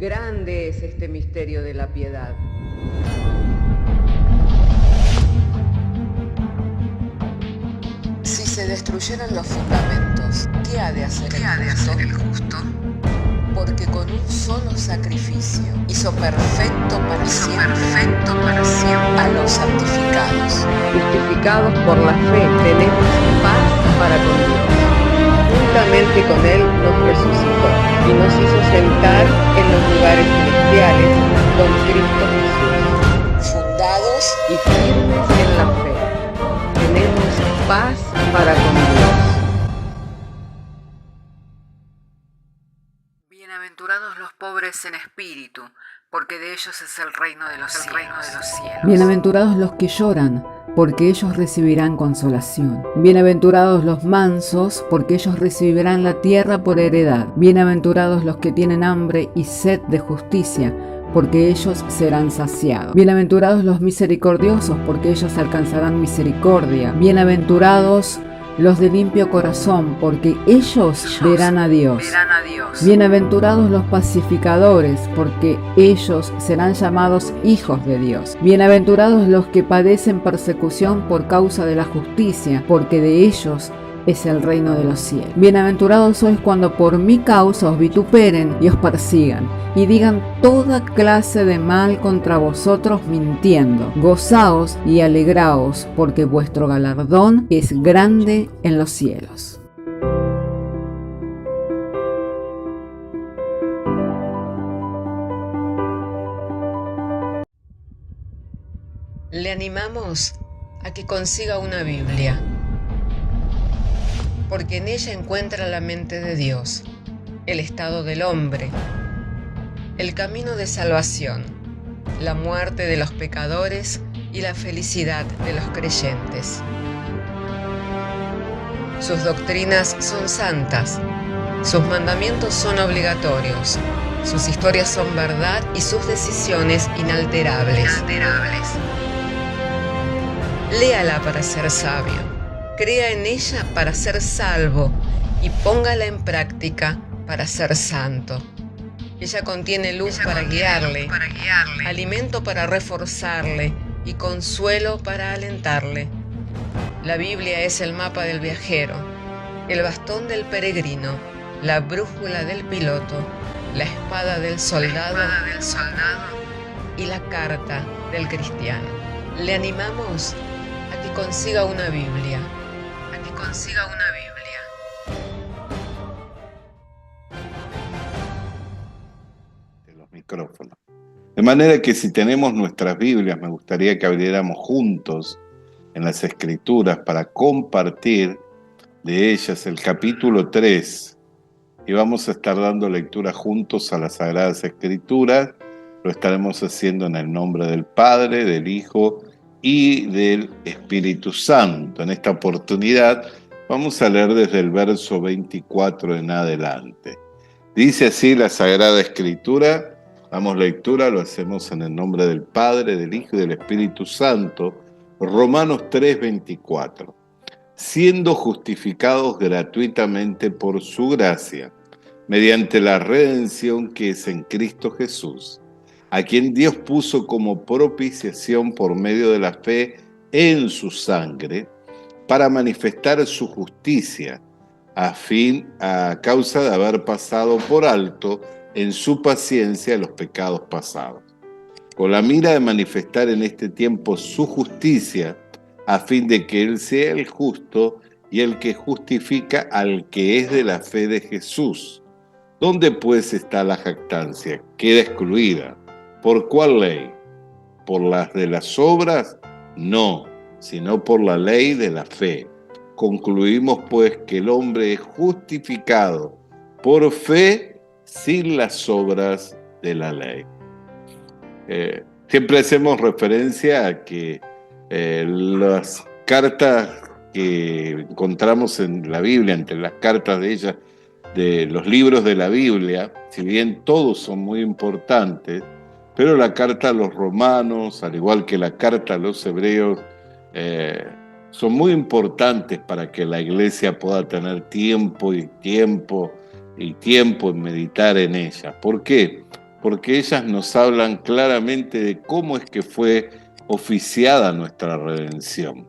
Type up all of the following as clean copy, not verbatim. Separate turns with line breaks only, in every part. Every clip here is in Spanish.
Grande es este misterio de la piedad.
Si se destruyeran los fundamentos, ¿qué ha de hacer el justo? Porque con un solo sacrificio hizo perfecto para siempre a los santificados.
Justificados por la fe, tenemos paz para con Dios. Juntamente con Él nos resucitó y nos hizo sentar en los lugares celestiales con Cristo Jesús.
Fundados
y firmes en la fe, tenemos paz para con Dios.
Bienaventurados los pobres en espíritu, porque de ellos es el reino de los cielos.
Bienaventurados los que lloran, porque ellos recibirán consolación. Bienaventurados los mansos, porque ellos recibirán la tierra por heredad. Bienaventurados los que tienen hambre y sed de justicia, porque ellos serán saciados. Bienaventurados los misericordiosos, porque ellos alcanzarán misericordia. Bienaventurados los de limpio corazón, porque ellos verán a Dios. Bienaventurados los pacificadores, porque ellos serán llamados hijos de Dios. Bienaventurados los que padecen persecución por causa de la justicia, porque de ellos es el reino de los cielos. Bienaventurados sois cuando por mi causa os vituperen y os persigan, y digan toda clase de mal contra vosotros mintiendo. Gozaos y alegraos, porque vuestro galardón es grande en los cielos.
Le animamos a que consiga una Biblia, porque en ella encuentra la mente de Dios, el estado del hombre, el camino de salvación, la muerte de los pecadores y la felicidad de los creyentes. Sus doctrinas son santas, sus mandamientos son obligatorios, sus historias son verdad y sus decisiones inalterables. Léala para ser sabio. Crea en ella para ser salvo y póngala en práctica para ser santo. Ella contiene luz para guiarle, alimento para reforzarle y consuelo para alentarle. La Biblia es el mapa del viajero, el bastón del peregrino, la brújula del piloto, la espada del soldado y la carta del cristiano. Le animamos a que consiga una Biblia.
De los micrófonos. De manera que si tenemos nuestras Biblias, me gustaría que abriéramos juntos en las Escrituras para compartir de ellas el capítulo 3. Y vamos a estar dando lectura juntos a las Sagradas Escrituras. Lo estaremos haciendo en el nombre del Padre, del Hijo y del Espíritu Santo. En esta oportunidad vamos a leer desde el verso 24 en adelante. Dice así la Sagrada Escritura. Damos lectura, lo hacemos en el nombre del Padre, del Hijo y del Espíritu Santo. Romanos 3:24. Siendo justificados gratuitamente por su gracia, mediante la redención que es en Cristo Jesús, a quien Dios puso como propiciación por medio de la fe en su sangre, para manifestar su justicia, a causa de haber pasado por alto en su paciencia los pecados pasados, con la mira de manifestar en este tiempo su justicia, a fin de que Él sea el justo y el que justifica al que es de la fe de Jesús. ¿Dónde pues está la jactancia? Queda excluida. ¿Por cuál ley? ¿Por las de las obras? No, sino por la ley de la fe. Concluimos pues que el hombre es justificado por fe sin las obras de la ley. Siempre hacemos referencia a que las cartas que encontramos en la Biblia, entre las cartas de ellas, de los libros de la Biblia, si bien todos son muy importantes, pero la carta a los romanos, al igual que la carta a los hebreos, son muy importantes para que la iglesia pueda tener tiempo en meditar en ellas. ¿Por qué? porque ellas nos hablan claramente de cómo es que fue oficiada nuestra redención.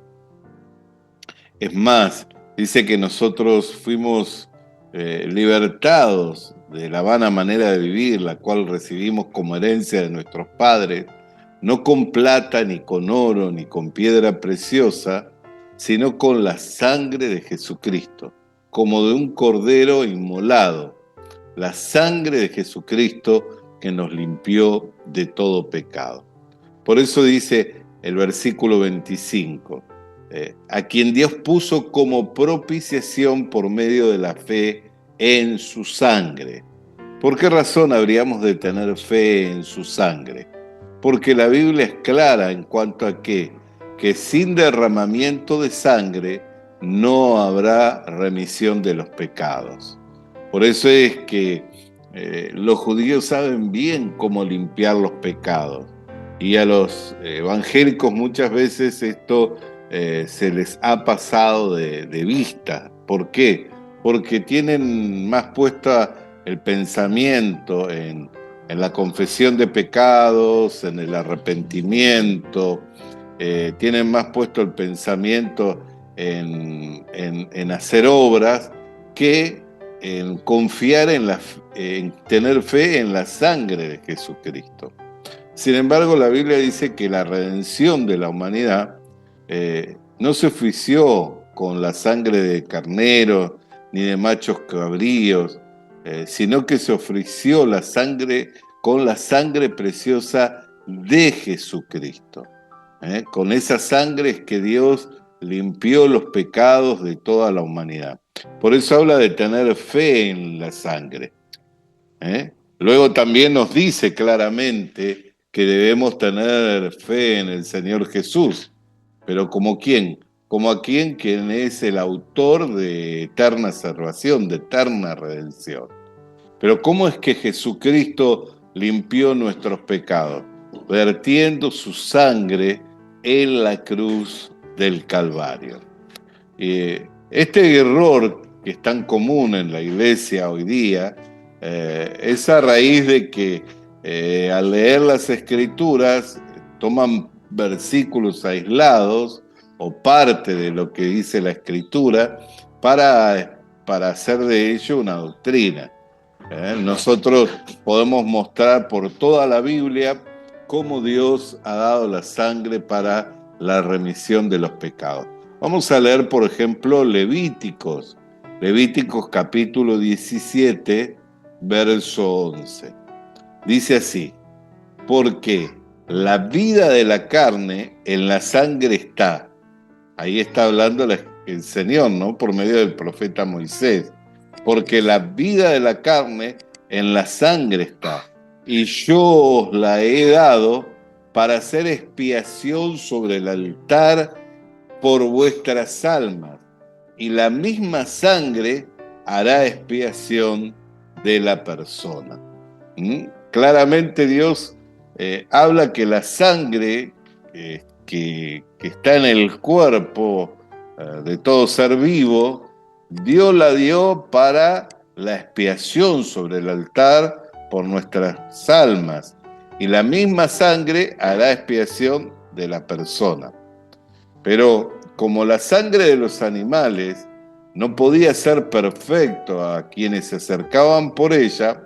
Es más, dice que nosotros fuimos libertados de la vana manera de vivir, la cual recibimos como herencia de nuestros padres, no con plata, ni con oro, ni con piedra preciosa, sino con la sangre de Jesucristo, como de un cordero inmolado, la sangre de Jesucristo que nos limpió de todo pecado. Por eso dice el versículo 25, a quien Dios puso como propiciación por medio de la fe en su sangre. ¿Por qué razón habríamos de tener fe en su sangre? Porque la Biblia es clara en cuanto a que sin derramamiento de sangre no habrá remisión de los pecados. Por eso es que los judíos saben bien cómo limpiar los pecados. Y a los evangélicos muchas veces esto se les ha pasado de vista. ¿Por qué? Porque tienen más puesta el pensamiento en la confesión de pecados, en el arrepentimiento, tienen más puesto el pensamiento en hacer obras que en confiar en tener fe en la sangre de Jesucristo. Sin embargo, la Biblia dice que la redención de la humanidad no se ofició con la sangre de carnero ni de machos cabríos, sino que se ofreció la sangre con la sangre preciosa de Jesucristo. Con esa sangre es que Dios limpió los pecados de toda la humanidad. Por eso habla de tener fe en la sangre. Luego también nos dice claramente que debemos tener fe en el Señor Jesús. ¿Pero como quién? Como a quien es el autor de eterna salvación, de eterna redención. Pero ¿cómo es que Jesucristo limpió nuestros pecados? Vertiendo su sangre en la cruz del Calvario. Este error que es tan común en la iglesia hoy día es a raíz de que al leer las Escrituras toman versículos aislados o parte de lo que dice la Escritura para hacer de ello una doctrina. Nosotros podemos mostrar por toda la Biblia cómo Dios ha dado la sangre para la remisión de los pecados. Vamos a leer, por ejemplo, Levíticos capítulo 17, verso 11. Dice así: porque la vida de la carne en la sangre está. Ahí está hablando el Señor, ¿no? Por medio del profeta Moisés. Porque la vida de la carne en la sangre está. Y yo os la he dado para hacer expiación sobre el altar por vuestras almas. Y la misma sangre hará expiación de la persona. Claramente Dios habla que la sangre que está en el cuerpo de todo ser vivo, Dios la dio para la expiación sobre el altar por nuestras almas, y la misma sangre hará expiación de la persona. Pero como la sangre de los animales no podía ser perfecto a quienes se acercaban por ella,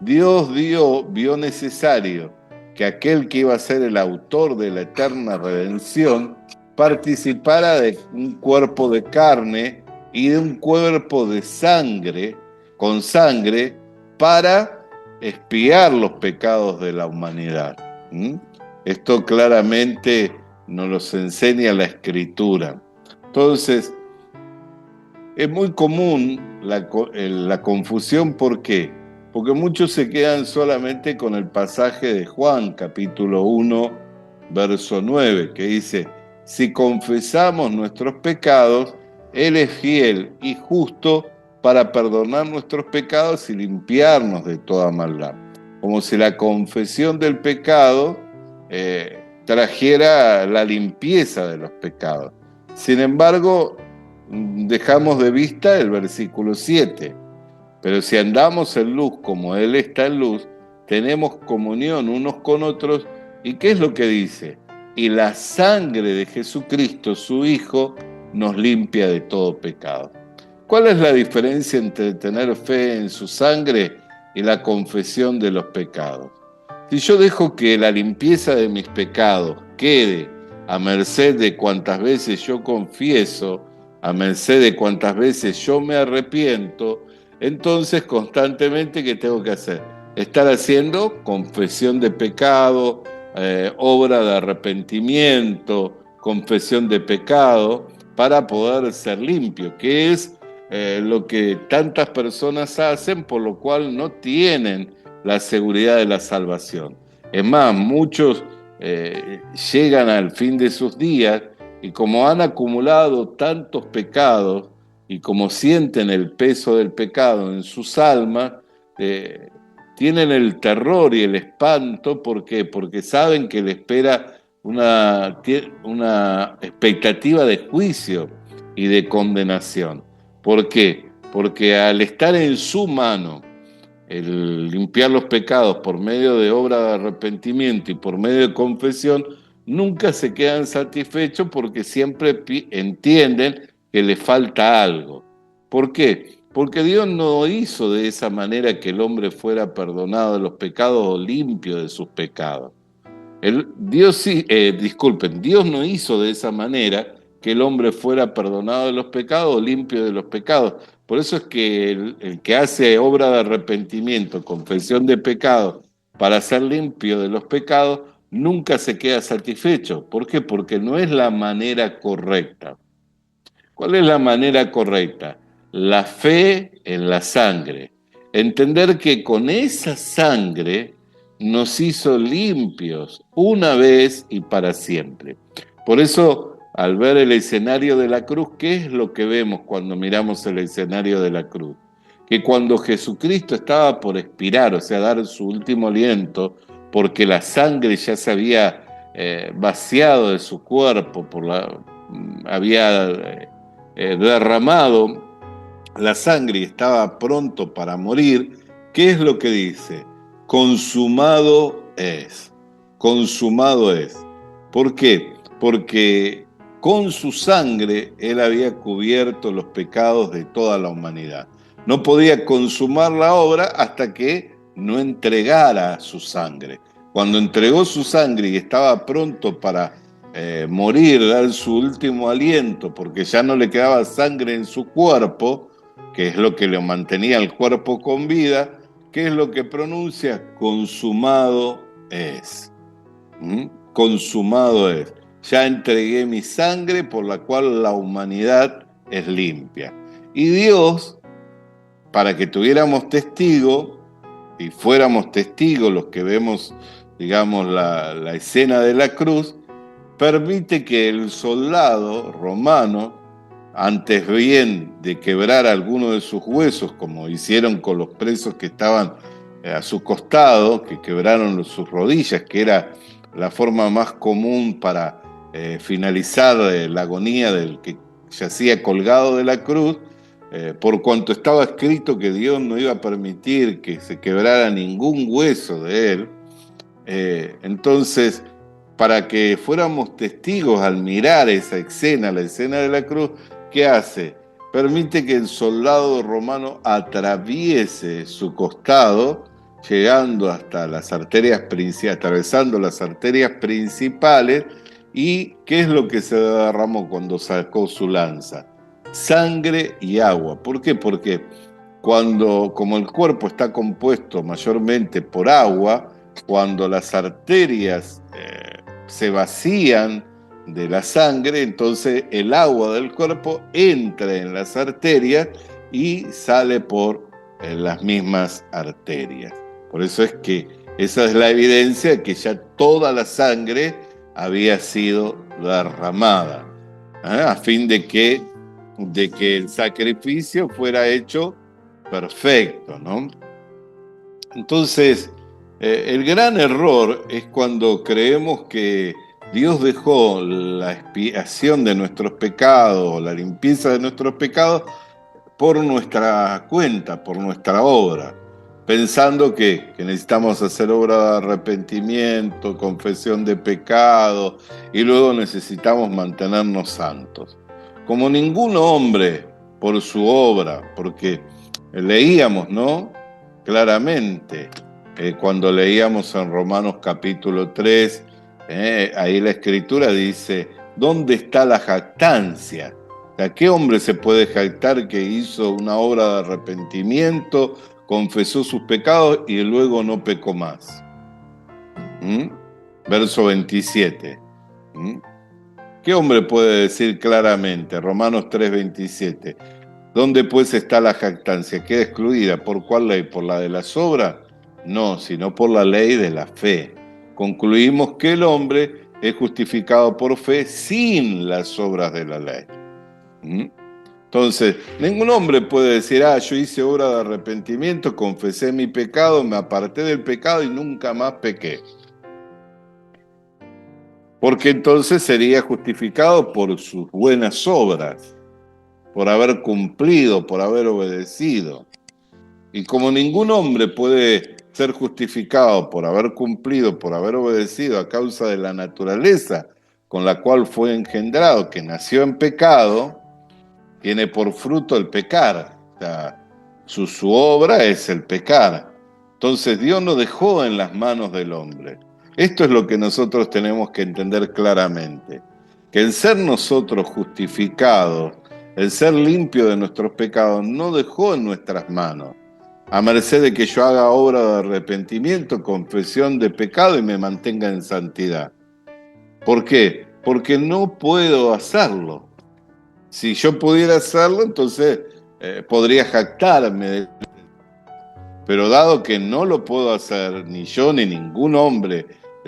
Dios vio necesario que aquel que iba a ser el autor de la eterna redención participara de un cuerpo de carne y de un cuerpo de sangre, con sangre, para expiar los pecados de la humanidad. Esto claramente nos lo enseña la Escritura. Entonces, es muy común la confusión. ¿Por qué? Porque muchos se quedan solamente con el pasaje de Juan, capítulo 1, verso 9, que dice: si confesamos nuestros pecados, Él es fiel y justo para perdonar nuestros pecados y limpiarnos de toda maldad. Como si la confesión del pecado trajera la limpieza de los pecados. Sin embargo, dejamos de vista el versículo 7. Pero si andamos en luz como Él está en luz, tenemos comunión unos con otros. ¿Y qué es lo que dice? Y la sangre de Jesucristo, su Hijo, nos limpia de todo pecado. ¿Cuál es la diferencia entre tener fe en su sangre y la confesión de los pecados? Si yo dejo que la limpieza de mis pecados quede a merced de cuantas veces yo confieso, a merced de cuantas veces yo me arrepiento, entonces constantemente, ¿qué tengo que hacer? Estar haciendo confesión de pecado, obra de arrepentimiento, confesión de pecado, para poder ser limpio, que es lo que tantas personas hacen, por lo cual no tienen la seguridad de la salvación. Es más, muchos llegan al fin de sus días y como han acumulado tantos pecados y como sienten el peso del pecado en sus almas, tienen el terror y el espanto. ¿Por qué? Porque saben que les espera una expectativa de juicio y de condenación. ¿Por qué? Porque al estar en su mano el limpiar los pecados por medio de obra de arrepentimiento y por medio de confesión, nunca se quedan satisfechos porque siempre entienden que le falta algo. ¿Por qué? Porque Dios no hizo de esa manera que el hombre fuera perdonado de los pecados o limpio de sus pecados. Dios no hizo de esa manera que el hombre fuera perdonado de los pecados o limpio de los pecados. Por eso es que el que hace obra de arrepentimiento, confesión de pecados, para ser limpio de los pecados, nunca se queda satisfecho. ¿Por qué? Porque no es la manera correcta. ¿Cuál es la manera correcta? La fe en la sangre. Entender que con esa sangre nos hizo limpios una vez y para siempre. Por eso, al ver el escenario de la cruz, ¿qué es lo que vemos cuando miramos el escenario de la cruz? Que cuando Jesucristo estaba por expirar, o sea, dar su último aliento, porque la sangre ya se había vaciado de su cuerpo, había derramado la sangre y estaba pronto para morir, ¿qué es lo que dice? Consumado es. Consumado es. ¿Por qué? Porque con su sangre Él había cubierto los pecados de toda la humanidad. No podía consumar la obra hasta que no entregara su sangre. Cuando entregó su sangre y estaba pronto para morir, dar su último aliento, porque ya no le quedaba sangre en su cuerpo, que es lo que le mantenía el cuerpo con vida, ¿qué es lo que pronuncia? Consumado es. Consumado es. Ya entregué mi sangre por la cual la humanidad es limpia. Y Dios, para que tuviéramos testigo y fuéramos testigos los que vemos, digamos, la escena de la cruz, permite que el soldado romano, antes bien de quebrar alguno de sus huesos, como hicieron con los presos que estaban a su costado, que quebraron sus rodillas, que era la forma más común para finalizar la agonía del que yacía colgado de la cruz, por cuanto estaba escrito que Dios no iba a permitir que se quebrara ningún hueso de él. Entonces, para que fuéramos testigos al mirar esa escena, la escena de la cruz, ¿qué hace? Permite que el soldado romano atraviese su costado, llegando hasta las arterias principales, atravesando las arterias principales. ¿Y qué es lo que se derramó cuando sacó su lanza? Sangre y agua. ¿Por qué? Porque como el cuerpo está compuesto mayormente por agua, cuando las arterias se vacían de la sangre, entonces el agua del cuerpo entra en las arterias y sale por las mismas arterias. Por eso es que esa es la evidencia de que ya toda la sangre había sido derramada, a fin de que el sacrificio fuera hecho perfecto, ¿no? Entonces, el gran error es cuando creemos que Dios dejó la expiación de nuestros pecados, la limpieza de nuestros pecados, por nuestra cuenta, por nuestra obra. pensando que necesitamos hacer obra de arrepentimiento, confesión de pecado, y luego necesitamos mantenernos santos. Como ningún hombre por su obra, porque leíamos, ¿no? Claramente, cuando leíamos en Romanos capítulo 3, ahí la Escritura dice, ¿dónde está la jactancia? O sea, ¿qué hombre se puede jactar que hizo una obra de arrepentimiento, confesó sus pecados y luego no pecó más? Verso 27. ¿Qué hombre puede decir claramente? Romanos 3:27. ¿Dónde pues está la jactancia? ¿Queda excluida? ¿Por cuál ley? ¿Por la de las obras? No, sino por la ley de la fe. Concluimos que el hombre es justificado por fe sin las obras de la ley. Entonces, ningún hombre puede decir, yo hice obra de arrepentimiento, confesé mi pecado, me aparté del pecado y nunca más pequé. Porque entonces sería justificado por sus buenas obras, por haber cumplido, por haber obedecido. Y como ningún hombre puede ser justificado por haber cumplido, por haber obedecido a causa de la naturaleza con la cual fue engendrado, que nació en pecado, tiene por fruto el pecar. O sea, su obra es el pecar. Entonces Dios no dejó en las manos del hombre. Esto es lo que nosotros tenemos que entender claramente. Que el ser nosotros justificados, el ser limpio de nuestros pecados, no dejó en nuestras manos. A merced de que yo haga obra de arrepentimiento, confesión de pecado y me mantenga en santidad. ¿Por qué? Porque no puedo hacerlo. Si yo pudiera hacerlo, entonces podría jactarme. Pero dado que no lo puedo hacer, ni yo ni ningún hombre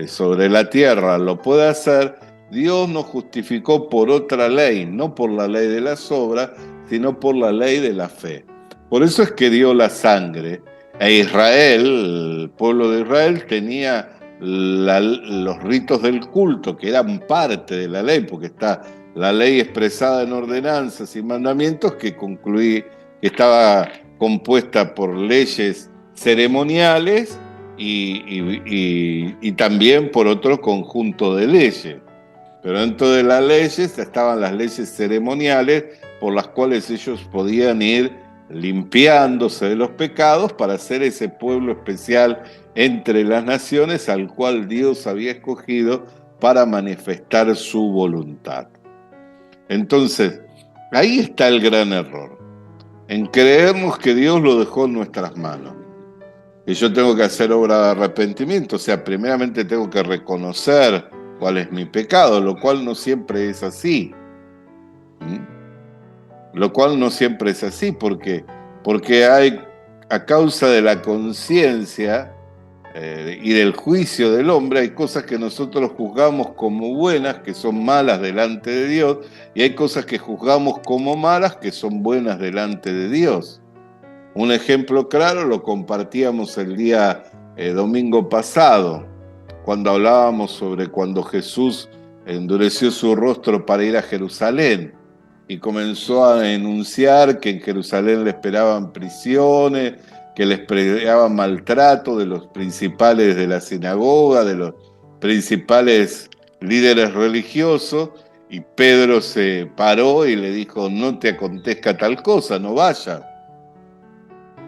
sobre la tierra lo puede hacer, Dios nos justificó por otra ley, no por la ley de las obras, sino por la ley de la fe. Por eso es que dio la sangre. Israel, el pueblo de Israel, tenía los ritos del culto, que eran parte de la ley, porque está la ley expresada en ordenanzas y mandamientos que estaba compuesta por leyes ceremoniales y también por otro conjunto de leyes. Pero dentro de las leyes estaban las leyes ceremoniales por las cuales ellos podían ir limpiándose de los pecados para ser ese pueblo especial entre las naciones al cual Dios había escogido para manifestar su voluntad. Entonces, ahí está el gran error, en creernos que Dios lo dejó en nuestras manos. Y yo tengo que hacer obra de arrepentimiento, o sea, primeramente tengo que reconocer cuál es mi pecado, lo cual no siempre es así. Lo cual no siempre es así, porque hay, a causa de la conciencia y del juicio del hombre, hay cosas que nosotros juzgamos como buenas, que son malas delante de Dios, y hay cosas que juzgamos como malas, que son buenas delante de Dios. Un ejemplo claro lo compartíamos el día domingo pasado, cuando hablábamos sobre cuando Jesús endureció su rostro para ir a Jerusalén y comenzó a enunciar que en Jerusalén le esperaban prisiones, que le esperaban maltrato de los principales de la sinagoga, de los principales líderes religiosos, y Pedro se paró y le dijo, no te acontezca tal cosa, no vayas.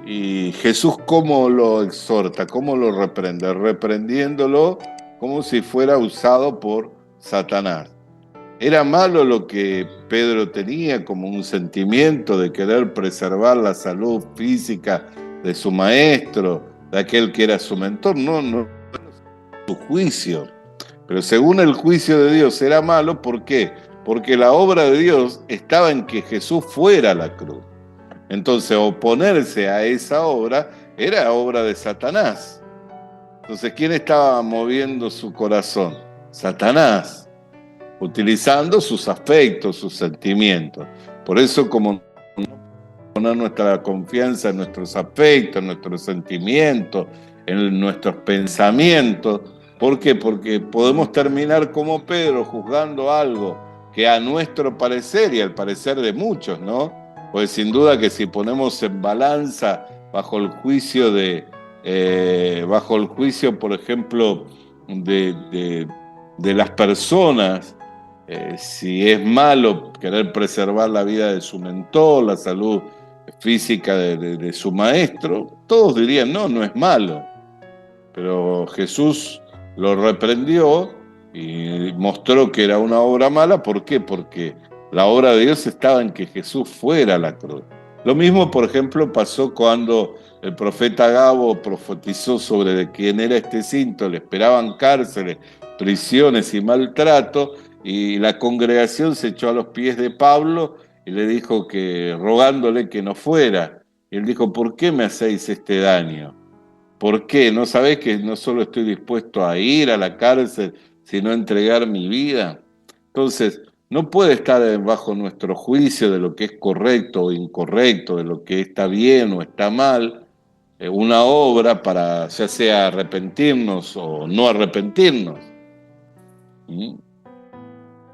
Y Jesús, ¿cómo lo exhorta? ¿Cómo lo reprende? Reprendiéndolo como si fuera usado por Satanás. ¿Era malo lo que Pedro tenía como un sentimiento de querer preservar la salud física de su maestro, de aquel que era su mentor? No, su juicio. Pero según el juicio de Dios era malo, ¿por qué? Porque la obra de Dios estaba en que Jesús fuera a la cruz. Entonces, oponerse a esa obra era obra de Satanás. Entonces, ¿quién estaba moviendo su corazón? Satanás, utilizando sus afectos, sus sentimientos. Por eso, como no poner nuestra confianza en nuestros afectos, en nuestros sentimientos, en nuestros pensamientos. ¿Por qué? Porque podemos terminar como Pedro juzgando algo que a nuestro parecer y al parecer de muchos, ¿no? Pues sin duda que si ponemos en balanza bajo el juicio de bajo el juicio, por ejemplo, de las personas, si es malo querer preservar la vida de su mentor, la salud física de su maestro, todos dirían, no, no es malo. Pero Jesús lo reprendió y mostró que era una obra mala. ¿Por qué? Porque la obra de Dios estaba en que Jesús fuera a la cruz. Lo mismo, por ejemplo, pasó cuando el profeta Agabo profetizó sobre de quién era este cinto, le esperaban cárceles, prisiones y maltrato, y la congregación se echó a los pies de Pablo y le dijo que, rogándole que no fuera. Y él dijo, ¿por qué me hacéis este daño? ¿Por qué? ¿No sabés que no solo estoy dispuesto a ir a la cárcel, sino a entregar mi vida? Entonces, no puede estar bajo nuestro juicio de lo que es correcto o incorrecto, de lo que está bien o está mal, una obra para ya sea arrepentirnos o no arrepentirnos. ¿Mm?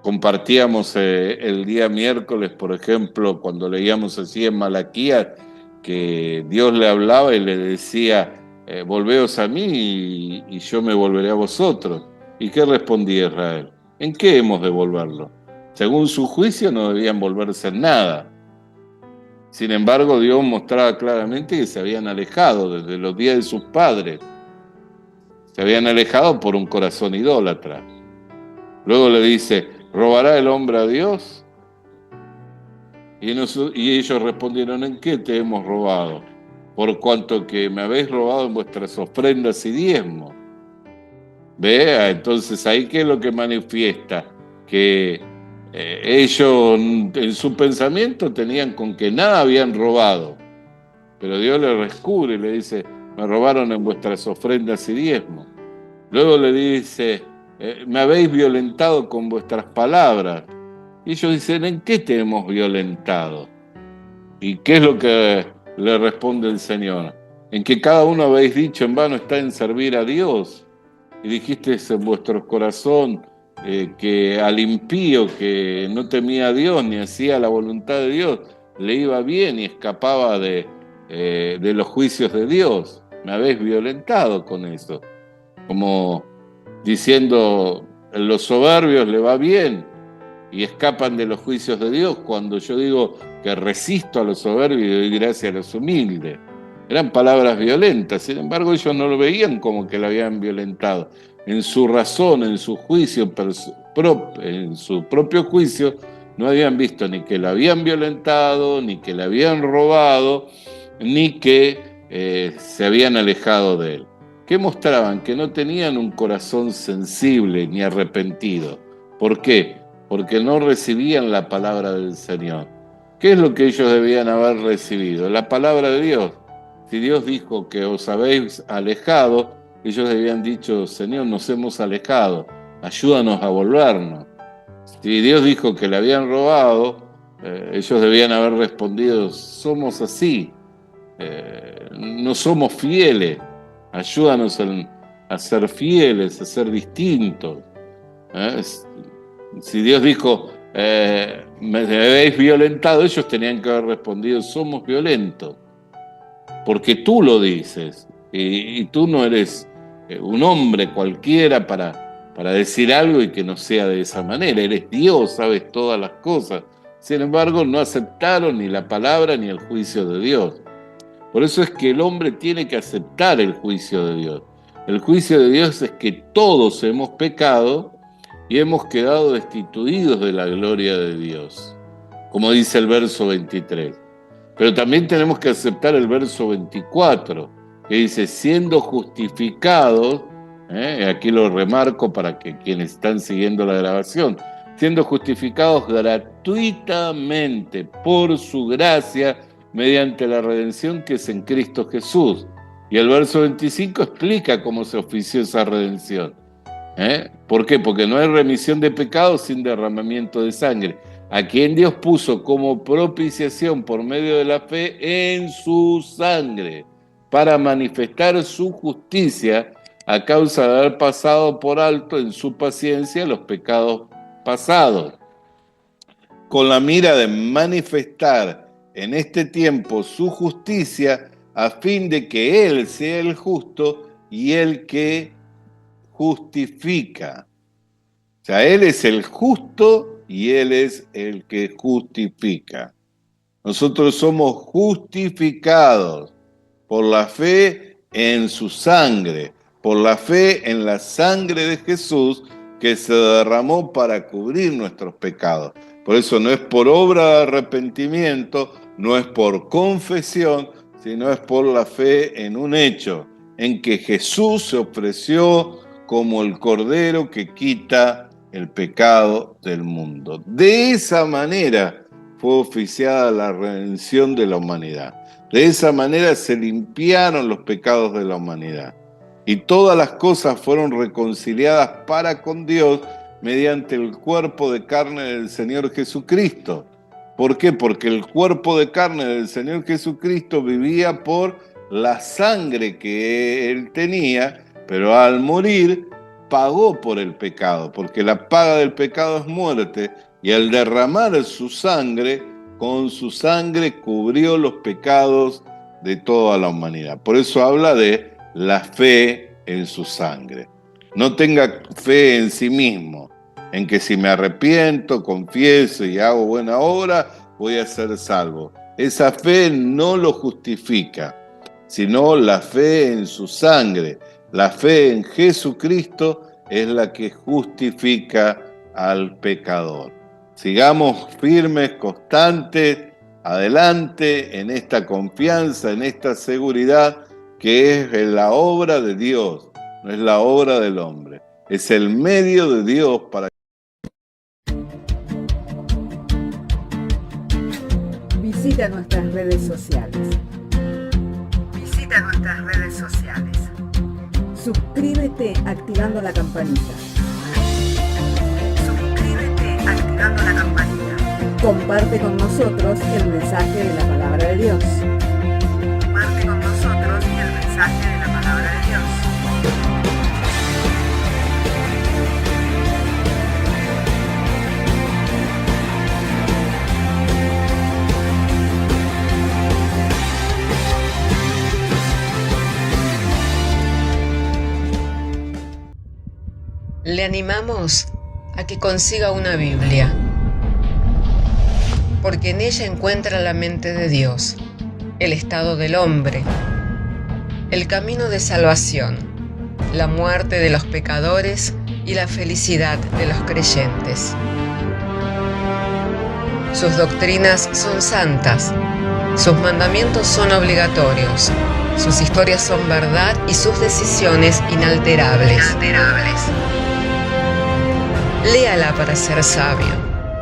Compartíamos el día miércoles, por ejemplo, cuando leíamos así en Malaquías, que Dios le hablaba y le decía, volveos a mí y yo me volveré a vosotros. ¿Y qué respondía Israel? ¿En qué hemos de volverlo? Según su juicio no debían volverse en nada. Sin embargo, Dios mostraba claramente que se habían alejado desde los días de sus padres. Se habían alejado por un corazón idólatra. Luego le dice, ¿robará el hombre a Dios? Y ellos respondieron, ¿en qué te hemos robado? Por cuanto que me habéis robado en vuestras ofrendas y diezmos. Vea, entonces ahí qué es lo que manifiesta, que ellos en su pensamiento tenían con que nada habían robado, pero Dios les descubre y le dice, me robaron en vuestras ofrendas y diezmos. Luego le dice, me habéis violentado con vuestras palabras. Y ellos dicen, ¿en qué te hemos violentado? ¿Y qué es lo que le responde el Señor? En que cada uno habéis dicho, en vano está en servir a Dios. Y dijisteis en vuestro corazón que al impío que no temía a Dios ni hacía la voluntad de Dios, le iba bien y escapaba de los juicios de Dios. Me habéis violentado con eso. Como diciendo, los soberbios le va bien y escapan de los juicios de Dios, cuando yo digo que resisto a los soberbios y doy gracia a los humildes. Eran palabras violentas, sin embargo ellos no lo veían como que lo habían violentado. En su razón, en su juicio, en su propio juicio, no habían visto ni que lo habían violentado, ni que le habían robado, ni que se habían alejado de él. ¿Qué mostraban? Que no tenían un corazón sensible ni arrepentido. ¿Por qué? Porque no recibían la palabra del Señor. ¿Qué es lo que ellos debían haber recibido? La palabra de Dios. Si Dios dijo que os habéis alejado, ellos habían dicho, Señor, nos hemos alejado, ayúdanos a volvernos. Si Dios dijo que le habían robado, ellos debían haber respondido, somos así, no somos fieles, ayúdanos a ser fieles, a ser distintos. Si Dios dijo, me habéis violentado, ellos tenían que haber respondido, somos violentos. Porque tú lo dices, y tú no eres un hombre cualquiera para decir algo y que no sea de esa manera. Eres Dios, sabes todas las cosas. Sin embargo, no aceptaron ni la palabra ni el juicio de Dios. Por eso es que el hombre tiene que aceptar el juicio de Dios. El juicio de Dios es que todos hemos pecado y hemos quedado destituidos de la gloria de Dios, como dice el verso 23. Pero también tenemos que aceptar el verso 24, que dice, siendo justificados, aquí lo remarco para que quienes están siguiendo la grabación, siendo justificados gratuitamente por su gracia, mediante la redención que es en Cristo Jesús. Y el verso 25 explica cómo se ofició esa redención. ¿Por qué? Porque no hay remisión de pecados sin derramamiento de sangre, a quien Dios puso como propiciación por medio de la fe en su sangre, para manifestar su justicia a causa de haber pasado por alto en su paciencia los pecados pasados, con la mira de manifestar en este tiempo su justicia, a fin de que Él sea el justo y el que justifica. O sea, Él es el justo y Él es el que justifica. Nosotros somos justificados por la fe en su sangre, por la fe en la sangre de Jesús que se derramó para cubrir nuestros pecados. Por eso no es por obra de arrepentimiento, no es por confesión, sino es por la fe en un hecho, en que Jesús se ofreció como el Cordero que quita el pecado del mundo. De esa manera fue oficiada la redención de la humanidad. De esa manera se limpiaron los pecados de la humanidad. Y todas las cosas fueron reconciliadas para con Dios mediante el cuerpo de carne del Señor Jesucristo. ¿Por qué? Porque el cuerpo de carne del Señor Jesucristo vivía por la sangre que Él tenía, pero al morir pagó por el pecado, porque la paga del pecado es muerte, y al derramar su sangre, con su sangre cubrió los pecados de toda la humanidad. Por eso habla de la fe en su sangre. No tenga fe en sí mismo, en que si me arrepiento, confieso y hago buena obra, voy a ser salvo. Esa fe no lo justifica, sino la fe en su sangre. La fe en Jesucristo es la que justifica al pecador. Sigamos firmes, constantes, adelante en esta confianza, en esta seguridad que es la obra de Dios, no es la obra del hombre. Es el medio de Dios para...
Visita nuestras redes sociales.
Visita nuestras redes sociales.
Suscríbete activando la campanita.
Suscríbete activando la campanita.
Comparte con nosotros el mensaje de la palabra de Dios.
Comparte con nosotros el mensaje de la palabra de Dios.
Le animamos a que consiga una Biblia, porque en ella encuentra la mente de Dios, el estado del hombre, el camino de salvación, la muerte de los pecadores y la felicidad de los creyentes. Sus doctrinas son santas, sus mandamientos son obligatorios, sus historias son verdad y sus decisiones inalterables. Léala para ser sabio,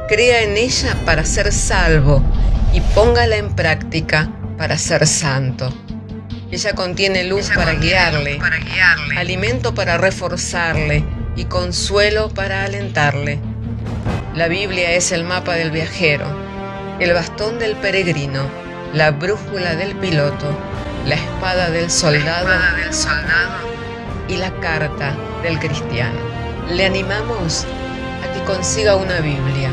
crea en ella para ser salvo y póngala en práctica para ser santo. Ella contiene luz para guiarle, alimento para reforzarle y consuelo para alentarle. La Biblia es el mapa del viajero, el bastón del peregrino, la brújula del piloto, la espada del soldado y la carta del cristiano. Le animamos a que consiga una Biblia,